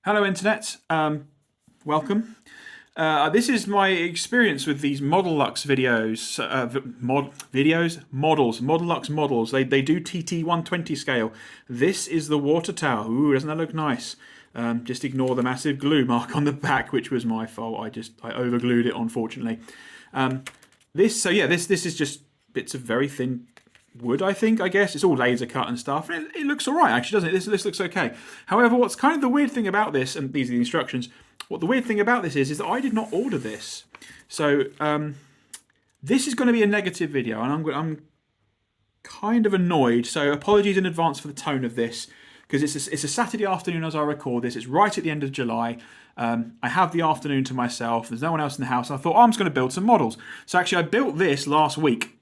Hello, Internet. Welcome. This is my experience with these Modelux videos. Modelux models. They do TT120 scale. This is the water tower. Ooh, doesn't that look nice? Just ignore the massive glue mark on the back, which was my fault. I overglued it, unfortunately. This is just bits of very thin wood, I guess. It's all laser cut and stuff. And it looks all right, actually, doesn't it? This looks okay. However, what's kind of the weird thing about this, and these are the instructions, what the weird thing about this is that I did not order this. So this is going to be a negative video, and I'm kind of annoyed. So apologies in advance for the tone of this, because it's a Saturday afternoon as I record this. It's right at the end of July. I have the afternoon to myself. There's no one else in the house. I thought, I'm just going to build some models. So actually, I built this last week.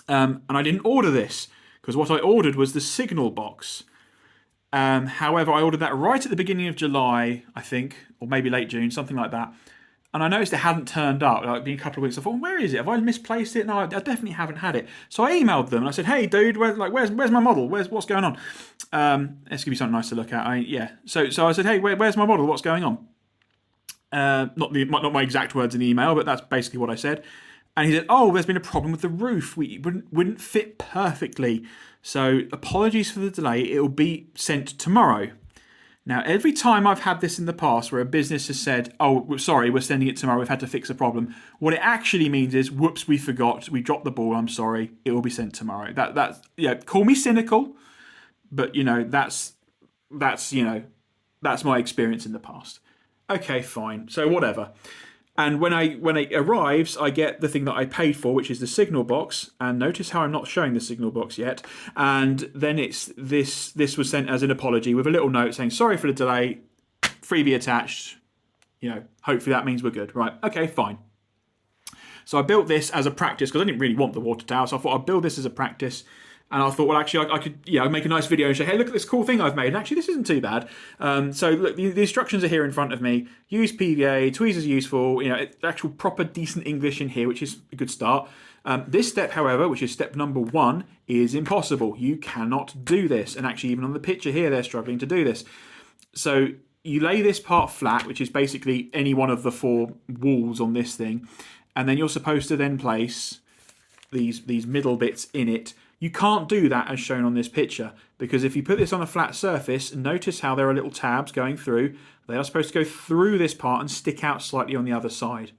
And I didn't order this because what I ordered was the signal box. However, I ordered that right at the beginning of July, I think, or maybe late June, something like that. And I noticed it hadn't turned up. Like, been a couple of weeks. I thought, where is it? Have I misplaced it? No, I definitely haven't had it. So I emailed them and I said, hey, dude, where's my model? What's going on? It's gonna be something nice to look at. So I said, hey, where's my model? What's going on? Not my exact words in the email, but that's basically what I said. And he said, oh, there's been a problem with the roof. We wouldn't fit perfectly. So apologies for the delay. It will be sent tomorrow. Now, every time I've had this in the past where a business has said, oh, sorry, we're sending it tomorrow, we've had to fix a problem, what it actually means is, whoops, we forgot, we dropped the ball, I'm sorry, it will be sent tomorrow. Call me cynical, but that's my experience in the past. Okay, fine. So whatever. And when it arrives, I get the thing that I paid for, which is the signal box. And notice how I'm not showing the signal box yet. And then it's this was sent as an apology with a little note saying, sorry for the delay, freebie attached. Hopefully that means we're good. Right, okay, fine. So I built this as a practice because I didn't really want the water tower. So I thought I'd build this as a practice. And I thought, well, actually, I could make a nice video and say, hey, look at this cool thing I've made. And actually, this isn't too bad. So look, the instructions are here in front of me. Use PVA, tweezers are useful. Actual proper decent English in here, which is a good start. This step, however, which is step number 1, is impossible. You cannot do this. And actually, even on the picture here, they're struggling to do this. So you lay this part flat, which is basically any one of the 4 walls on this thing. And then you're supposed to then place these middle bits in it. You can't do that as shown on this picture, because if you put this on a flat surface, notice how there are little tabs going through. They are supposed to go through this part and stick out slightly on the other side,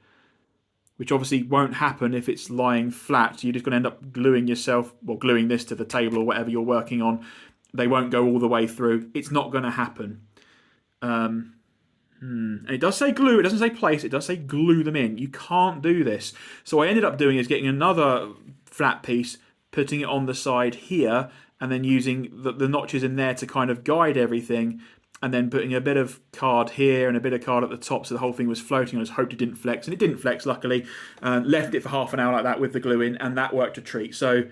which obviously won't happen if it's lying flat. You're just going to end up gluing this to the table or whatever you're working on. They won't go all the way through. It's not going to happen. And it does say glue, it doesn't say place, it does say glue them in. You can't do this. So what I ended up doing is getting another flat piece, putting it on the side here, and then using the notches in there to kind of guide everything, and then putting a bit of card here and a bit of card at the top so the whole thing was floating. I just hoped it didn't flex, and it didn't flex, luckily. Left it for half an hour like that with the glue in, and that worked a treat. So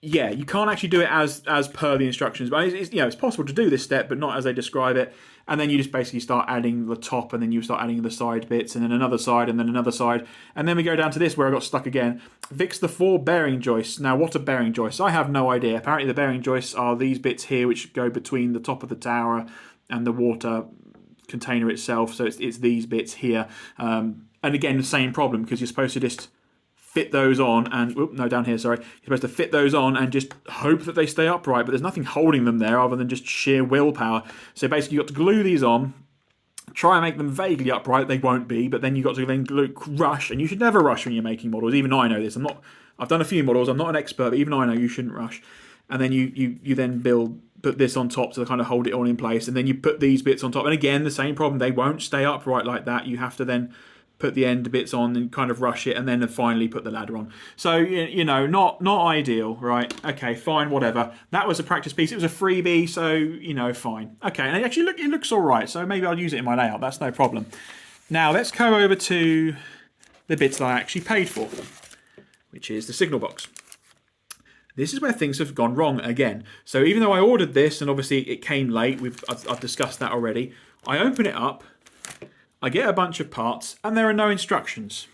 yeah, you can't actually do it as per the instructions, but it's possible to do this step, but not as they describe it. And then you just basically start adding the top, and then you start adding the side bits, and then another side, and then another side. And then we go down to this where I got stuck again. Fix the 4 bearing joists. Now, what are bearing joists? I have no idea. Apparently the bearing joists are these bits here, which go between the top of the tower and the water container itself. So it's these bits here. And again, the same problem, because you're supposed to just fit those on and down here, sorry. You're supposed to fit those on and just hope that they stay upright, but there's nothing holding them there other than just sheer willpower. So basically you've got to glue these on, try and make them vaguely upright. They won't be, but then you've got to then rush, and you should never rush when you're making models. Even I know this. I've done a few models, I'm not an expert, but even I know you shouldn't rush. And then you then put this on top to kind of hold it all in place, and then you put these bits on top. And again, the same problem. They won't stay upright like that. You have to then put the end bits on and kind of rush it, and then finally put the ladder on. So, not ideal, right? Okay, fine, whatever. That was a practice piece. It was a freebie, so, fine. Okay, and actually, it looks all right, so maybe I'll use it in my layout. That's no problem. Now, let's go over to the bits that I actually paid for, which is the signal box. This is where things have gone wrong again. So even though I ordered this, and obviously it came late, I've discussed that already, I open it up, I get a bunch of parts, and there are no instructions.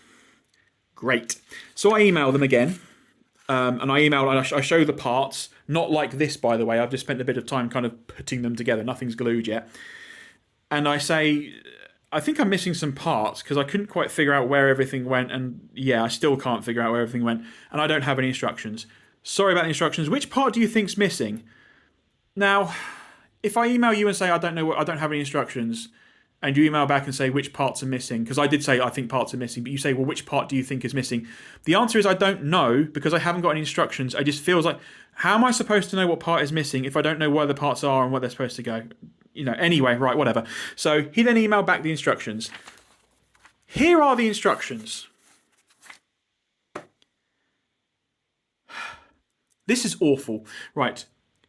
Great. So I email them again, and I show the parts, not like this, by the way. I've just spent a bit of time kind of putting them together. Nothing's glued yet. and I say, I think I'm missing some parts because I couldn't quite figure out where everything went, and yeah, I still can't figure out where everything went, and I don't have any instructions. Sorry about the instructions. Which part do you think's missing? Now, if I email you and say I don't know, I don't have any instructions, and you email back and say which parts are missing, because I did say I think parts are missing, but you say, well, which part do you think is missing? The answer is I don't know because I haven't got any instructions. It just feels like, how am I supposed to know what part is missing if I don't know where the parts are and where they're supposed to go? You know, anyway, right, whatever. So he then emailed back the instructions. Here are the instructions. This is awful. Right.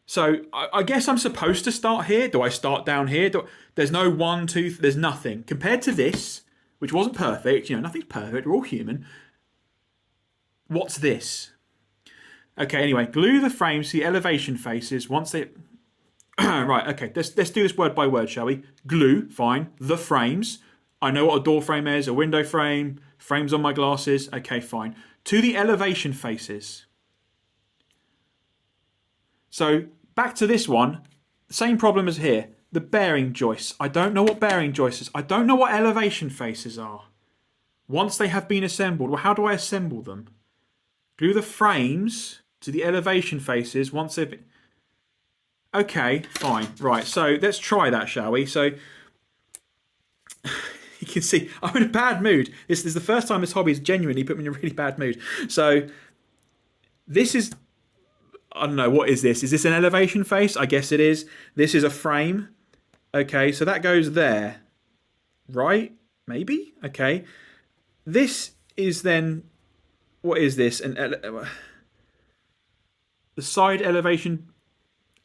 So I guess I'm supposed to start here. Do I start down here? There's no 1, 2, there's nothing. Compared to this, which wasn't perfect, you know, nothing's perfect, we're all human. What's this? Okay, anyway, glue the frames to the elevation faces once they... right, okay, let's do this word by word, shall we? Glue, fine. The frames. I know what a door frame is, a window frame, frames on my glasses. Okay, fine. To the elevation faces. So, back to this one. Same problem as here. The bearing joists. I don't know what bearing joists is. I don't know what elevation faces are. Once they have been assembled, well, how do I assemble them? Glue the frames to the elevation faces once they've been... Okay, fine. Right, so let's try that, shall we? So, you can see, I'm in a bad mood. This is the first time this hobby has genuinely put me in a really bad mood. So, this is... I don't know, what is this? Is this an elevation face? I guess it is. This is a frame. Okay, so that goes there. Right? Maybe? Okay. This is then... What is this? The side elevation...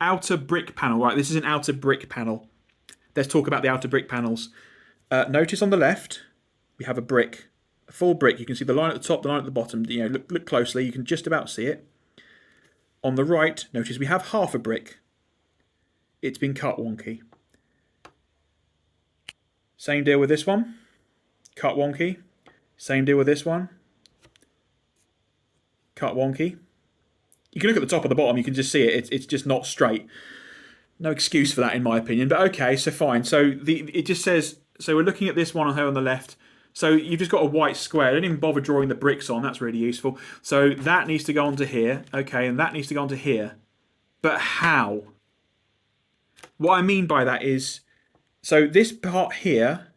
Outer brick panel. Right, this is an outer brick panel. Let's talk about the outer brick panels. Notice on the left, we have a brick. A full brick. You can see the line at the top, the line at the bottom. You know, look closely. You can just about see it. On the right, notice we have half a brick. It's been cut wonky. Same deal with this one. Cut wonky. Same deal with this one. Cut wonky. You can look at the top and the bottom, you can just see it. It's just not straight. No excuse for that in my opinion. But okay, so fine. So it just says, so we're looking at this one here on the left. So you've just got a white square. I didn't even bother drawing the bricks on. That's really useful. So that needs to go onto here. Okay, and that needs to go onto here. But how? What I mean by that is, so this part here,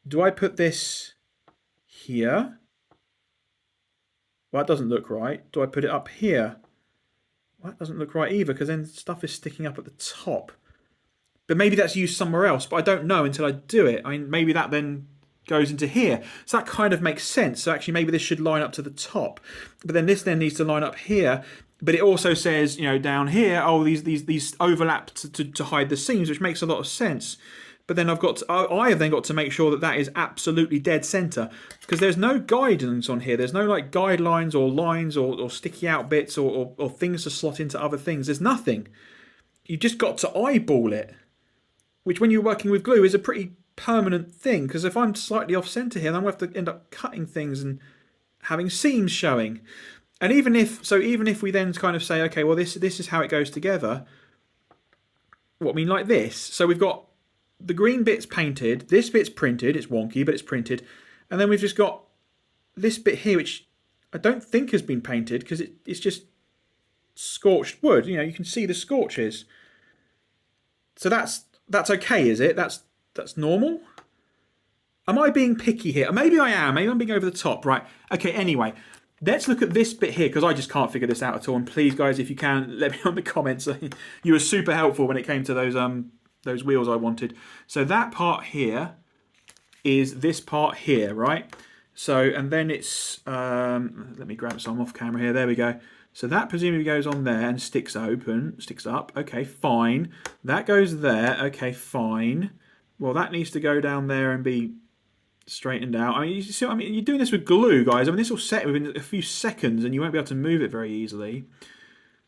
do I put this here? Well, that doesn't look right. Do I put it up here? Well, that doesn't look right either, because then stuff is sticking up at the top. But maybe that's used somewhere else, but I don't know until I do it. I mean, maybe that then goes into here. So that kind of makes sense. So actually maybe this should line up to the top. But then this then needs to line up here. But it also says, you know, down here, oh, these overlap to hide the seams, which makes a lot of sense. But then I have then got to make sure that that is absolutely dead center, because there's no guidance on here. There's no like guidelines or lines or sticky out bits or things to slot into other things. There's nothing. You just got to eyeball it, which when you're working with glue is a pretty permanent thing, because if I'm slightly off center here, then I'm going to have to end up cutting things and having seams showing. And even if we then kind of say, okay, well this is how it goes together. What I mean, like this. So we've got the green bit's painted, this bit's printed, it's wonky, but it's printed. And then we've just got this bit here, which I don't think has been painted, because it's just scorched wood. You know, you can see the scorches. So that's okay, is it? That's normal? Am I being picky here? Maybe I am. Maybe I'm being over the top. Right. Okay, anyway. Let's look at this bit here, because I just can't figure this out at all. And please, guys, if you can, let me know in the comments. You were super helpful when it came to those wheels I wanted. So that part here is this part here, right? So, and then it's, let me grab some off camera here. There we go. So that presumably goes on there and sticks up. Okay, fine. That goes there. Okay, fine. Well, that needs to go down there and be straightened out. I mean, you see what I mean? You're doing this with glue, guys. I mean, this will set within a few seconds and you won't be able to move it very easily.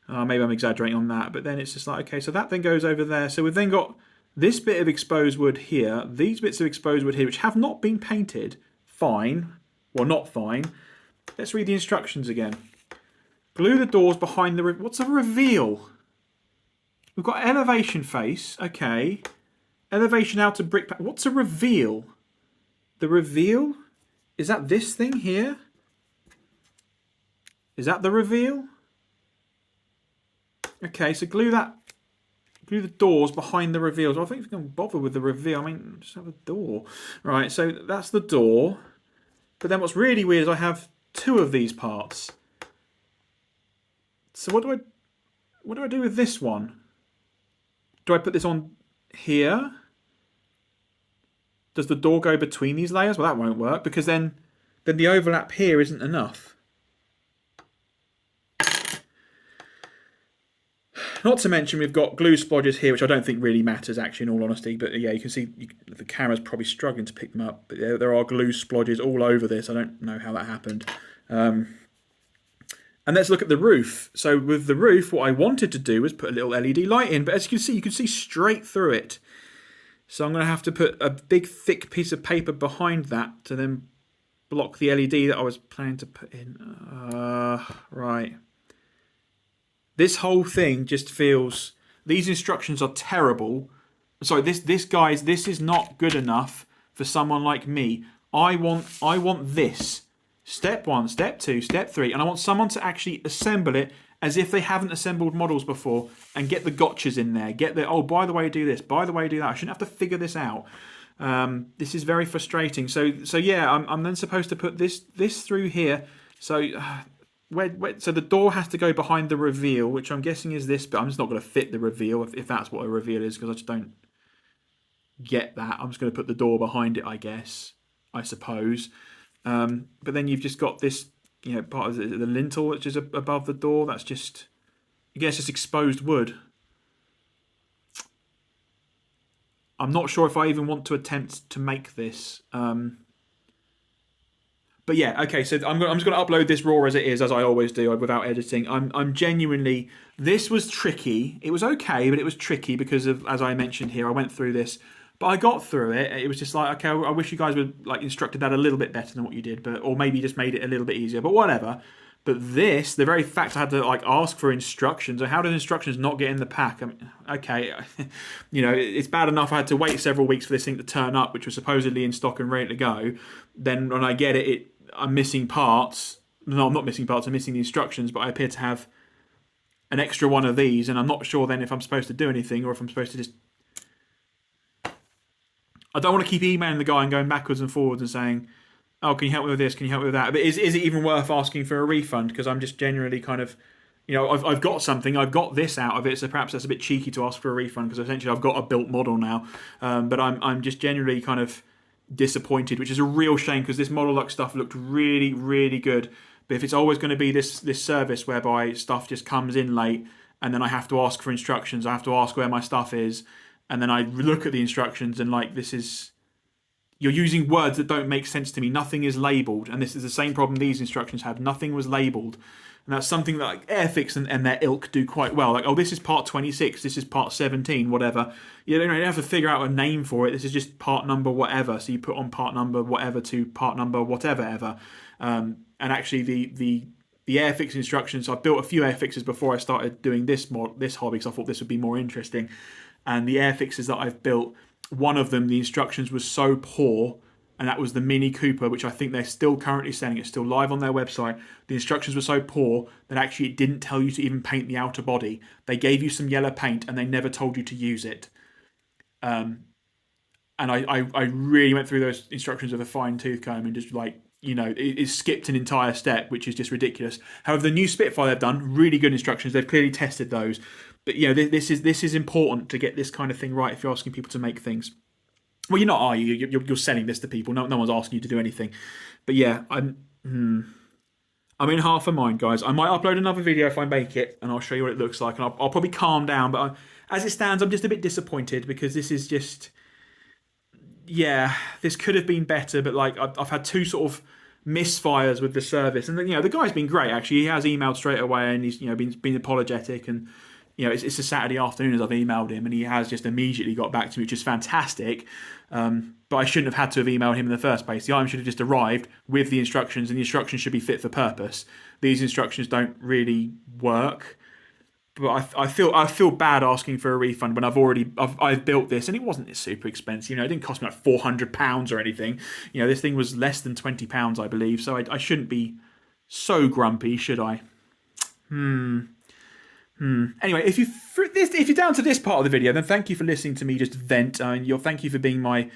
Maybe I'm exaggerating on that, but then it's just like, okay, so that then goes over there. So we've then got this bit of exposed wood here, these bits of exposed wood here, which have not been painted. Fine. Well, not fine. Let's read the instructions again. Glue the doors behind what's a reveal? We've got elevation face, okay. Elevation outer brick pack. What's a reveal? The reveal? Is that this thing here? Is that the reveal? Okay, so glue the doors behind the reveals. Well, I think if we can bother with the reveal, I mean, just have a door. Right, so that's the door. But then what's really weird is I have two of these parts. So what do I do with this one? Do I put this on here? Does the door go between these layers? Well, that won't work because then the overlap here isn't enough. Not to mention we've got glue splodges here, which I don't think really matters actually, in all honesty. But yeah, you can see the camera's probably struggling to pick them up. But there are glue splodges all over this. I don't know how that happened. And let's look at the roof. So with the roof, what I wanted to do was put a little LED light in. But as you can see straight through it. So I'm going to have to put a big thick piece of paper behind that to then block the LED that I was planning to put in. Right. This whole thing just feels... These instructions are terrible. Sorry, this guys, this is not good enough for someone like me. I want this. Step 1, step 2, step 3. And I want someone to actually assemble it as if they haven't assembled models before and get the gotchas in there. Get the, oh, by the way, do this. By the way, do that. I shouldn't have to figure this out. This is very frustrating. So yeah, I'm then supposed to put this through here. So... so the door has to go behind the reveal, which I'm guessing is this, but I'm just not going to fit the reveal if that's what a reveal is, because I just don't get that. I'm just going to put the door behind it, I guess, I suppose. But then you've just got this, part of the lintel which is above the door. That's just, I guess, just exposed wood. I'm not sure if I even want to attempt to make this. But yeah, okay, so I'm just going to upload this raw as it is, as I always do, without editing. I'm genuinely... This was tricky. It was okay, but it was tricky because of, as I mentioned here, I went through this. But I got through it. It was just like, okay, I wish you guys would like instructed that a little bit better than what you did, or maybe just made it a little bit easier, but whatever. But this, the very fact I had to like ask for instructions, or how did instructions not get in the pack? I mean, okay, it's bad enough I had to wait several weeks for this thing to turn up, which was supposedly in stock and ready to go. Then when I get it, I'm missing parts. No, I'm not missing parts. I'm missing the instructions, but I appear to have an extra one of these, and I'm not sure then if I'm supposed to do anything or if I'm supposed to just... I don't want to keep emailing the guy and going backwards and forwards and saying, oh, can you help me with this? Can you help me with that? But is it even worth asking for a refund? Because I'm just generally kind of... I've got something. I've got this out of it, so perhaps that's a bit cheeky to ask for a refund because essentially I've got a built model now. But I'm just generally kind of disappointed, which is a real shame because this Modelux stuff looked really, really good. But if it's always going to be this service whereby stuff just comes in late and then I have to ask for instructions, I have to ask where my stuff is, and then I look at the instructions and like this is... You're using words that don't make sense to me. Nothing is labelled, and this is the same problem these instructions had. Nothing was labelled. And that's something that like Airfix and their ilk do quite well. Like, oh, this is part 26, this is part 17, whatever. You don't have to figure out a name for it. This is just part number whatever. So you put on part number whatever to part number whatever ever. And actually the Airfix instructions, I built a few Airfixes before I started doing this hobby because I thought this would be more interesting. And the Airfixes that I've built, one of them, the instructions was so poor, and that was the Mini Cooper, which I think they're still currently selling. It's still live on their website. The instructions were so poor that actually it didn't tell you to even paint the outer body. They gave you some yellow paint and they never told you to use it. And I really went through those instructions with a fine-tooth comb and just like, it skipped an entire step, which is just ridiculous. However, the new Spitfire they've done, really good instructions. They've clearly tested those. But this is important to get this kind of thing right if you're asking people to make things. Well, you're not, are you? You're selling this to people. No one's asking you to do anything. But yeah, I'm in half a mind, guys. I might upload another video if I make it, and I'll show you what it looks like. And I'll probably calm down. But as it stands, I'm just a bit disappointed because this is just... Yeah, this could have been better. But like I've had two sort of misfires with the service. And the guy's been great, actually. He has emailed straight away and he's been apologetic. And it's a Saturday afternoon as I've emailed him, and he has just immediately got back to me, which is fantastic. But I shouldn't have had to have emailed him in the first place. The item should have just arrived with the instructions, and the instructions should be fit for purpose. These instructions don't really work. but I feel bad asking for a refund when I've built this, and it wasn't super expensive. It didn't cost me like £400 or anything. This thing was less than £20, I believe. So I shouldn't be so grumpy, should I? Anyway, if you're down to this part of the video, then thank you for listening to me just vent. Thank you for being my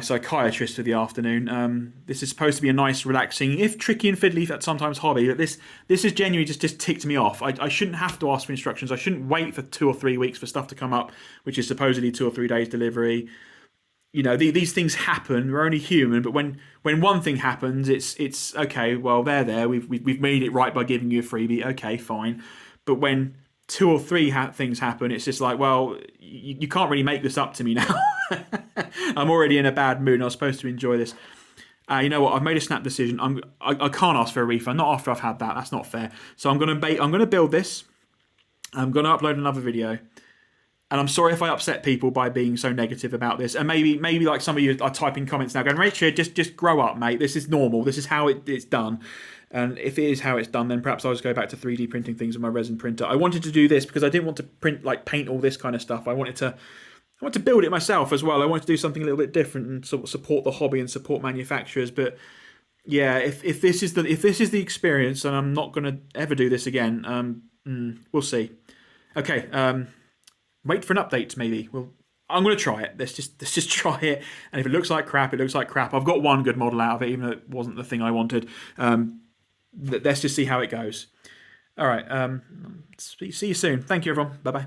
psychiatrist for the afternoon. This is supposed to be a nice, relaxing, if tricky and fiddly at sometimes hobby, but this is genuinely just ticked me off. I shouldn't have to ask for instructions. I shouldn't wait for 2 or 3 weeks for stuff to come up, which is supposedly 2 or 3 days delivery. These things happen. We're only human, but when one thing happens, it's okay. Well, they're there. We've made it right by giving you a freebie. Okay, fine. But when 2 or 3 things happen, it's just like, well, you can't really make this up to me now. I'm already in a bad mood and I was supposed to enjoy this. You know what? I've made a snap decision. I can't ask for a refund, not after I've had that. That's not fair. So I'm gonna build this. I'm gonna upload another video. And I'm sorry if I upset people by being so negative about this. And maybe like some of you are typing comments now going, Richard, just grow up, mate. This is normal. This is how it's done. And if it is how it's done, then perhaps I'll just go back to 3D printing things with my resin printer. I wanted to do this because I didn't want to paint all this kind of stuff. I want to build it myself as well. I wanted to do something a little bit different and sort of support the hobby and support manufacturers. But yeah, if this is the experience, and I'm not going to ever do this again, we'll see. Okay, wait for an update maybe. I'm going to try it. Let's just try it. And if it looks like crap, it looks like crap. I've got one good model out of it, even though it wasn't the thing I wanted. Let's just see how it goes. All right. See you soon. Thank you, everyone. Bye-bye.